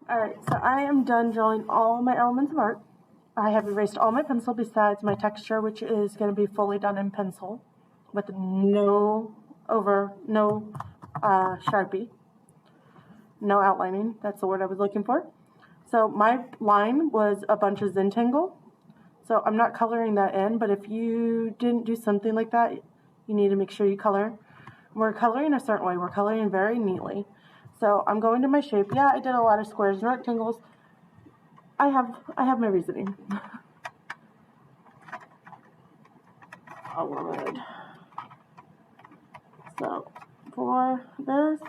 Alright, so I am done drawing all my elements of art. I have erased all my pencil besides my texture, which is going to be fully done in pencil with no Sharpie, no outlining. That's the word I was looking for. So my line was a bunch of Zentangle. So I'm not coloring that in, but if you didn't do something like that, you need to make sure you color. We're coloring a certain way. We're coloring very neatly. So I'm going to my shape. Yeah, I did a lot of squares and rectangles. I have my reasoning. Alright. So for this,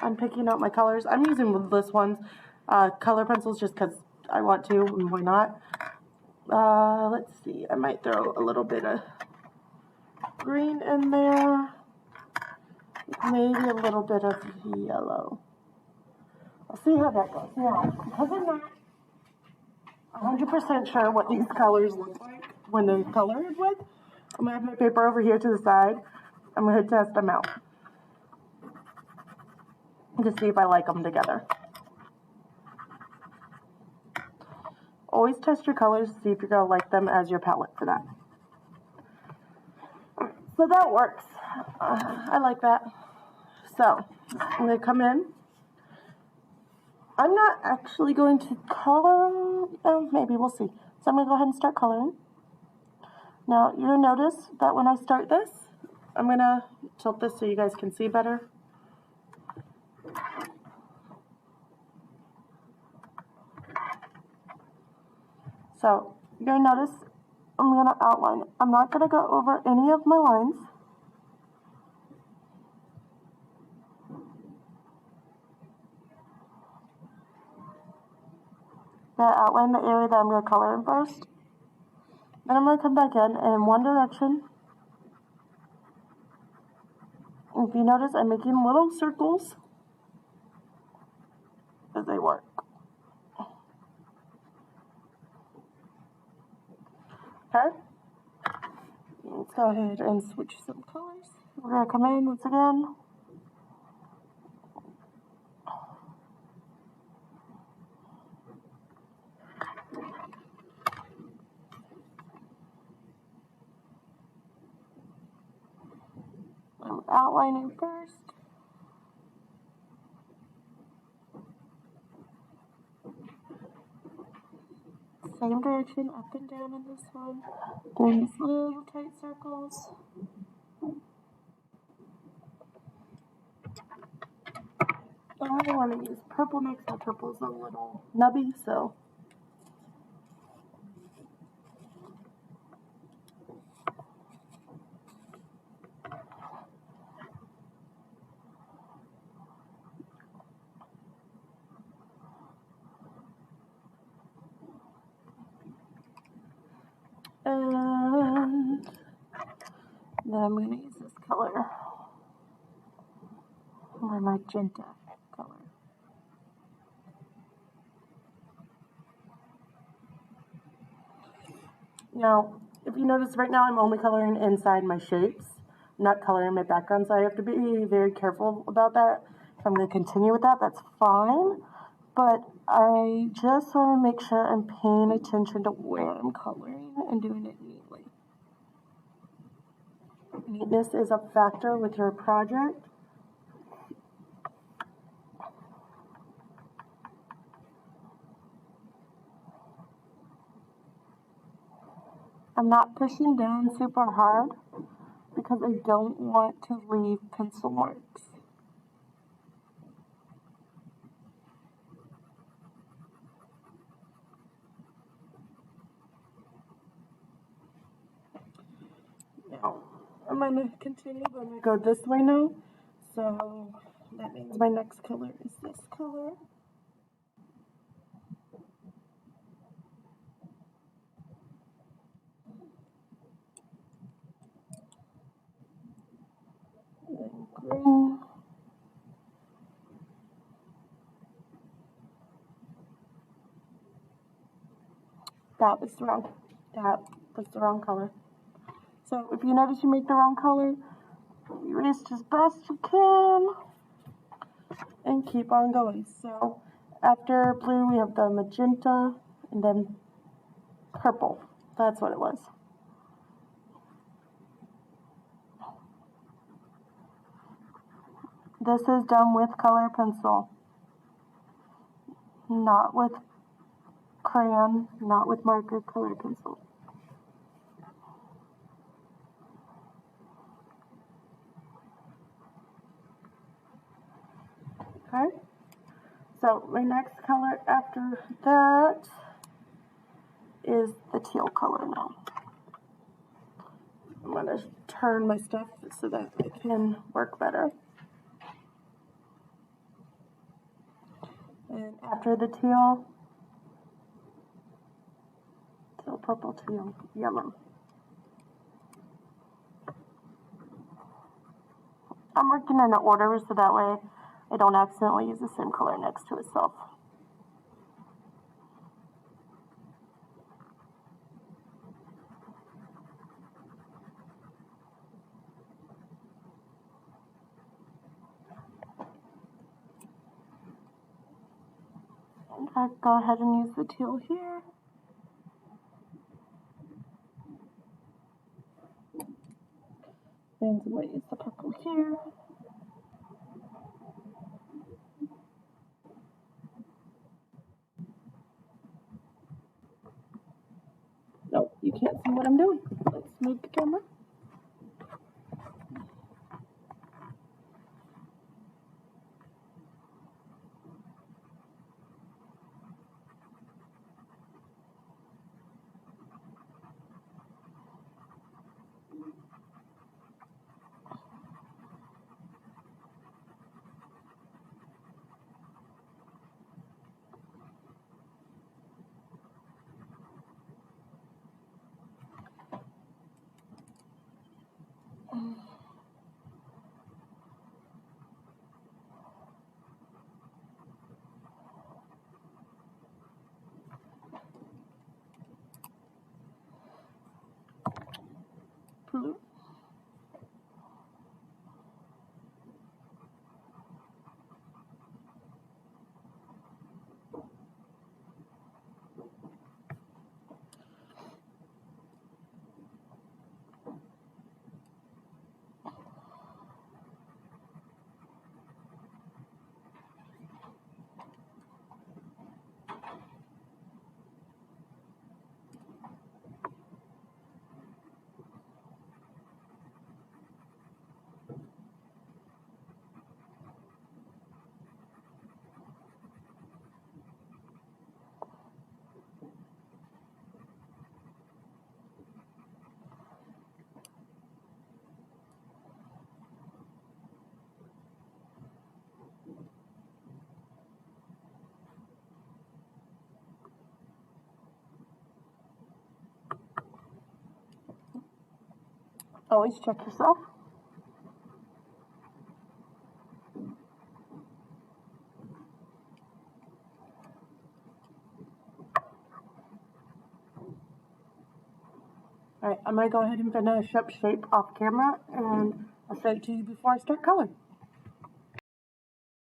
I'm picking out my colors. I'm using woodless ones, color pencils, just because I want to, and why not. Let's see. I might throw a little bit of green in there. Maybe a little bit of yellow. I'll see how that goes. Now, because I'm not 100% sure what these colors look like when they're colored with, I'm going to have my paper over here to the side. I'm going to test them out to see if I like them together. Always test your colors to see if you're going to like them as your palette for that. So that works. I like that. So I'm going to come in. I'm not actually going to color, maybe we'll see. So I'm going to go ahead and start coloring. Now you'll notice that when I start this, I'm going to tilt this so you guys can see better. So you're going to notice I'm going to outline it. I'm not going to go over any of my lines. I'm going to outline the area that I'm going to color in first. Then I'm going to come back in one direction. If you notice, I'm making little circles as they work. Okay? Let's go ahead and switch some colors. We're going to come in once again. I'm outlining first. Same direction, up and down in this one. Doing these little tight circles. I want to use purple next. My purple's a little nubby, so. And then I'm going to use this color, my magenta color. Now, if you notice right now, I'm only coloring inside my shapes, not coloring my background, so I have to be very careful about that. If I'm going to continue with that, that's fine, but I just want to make sure I'm paying attention to where I'm coloring and doing it neatly. Neatness is a factor with your project. I'm not pushing down super hard because I don't want to leave pencil marks. Now, I'm going to continue, but I'm going to go this way now. So that means my next color is this color. And green. That was wrong. That was the wrong color. So if you notice you make the wrong color, erase as best you can. And and keep on going. So after blue, we have the magenta and then purple. That's what it was. This is done with color pencil, not with crayon, not with marker, color pencil. Okay, so my next color after that is the teal color now. I'm going to turn my stuff so that it can work better. And after the teal, purple, teal, yellow. I'm working in order so that way I don't accidentally use the same color next to itself. I'll go ahead and use the teal here. And I'm going to use the purple here. No, you can't see what I'm doing. Let's move the camera. Blue. Always check yourself. Alright, I'm going to go ahead and finish up shape off camera, and I'll show it to you before I start coloring.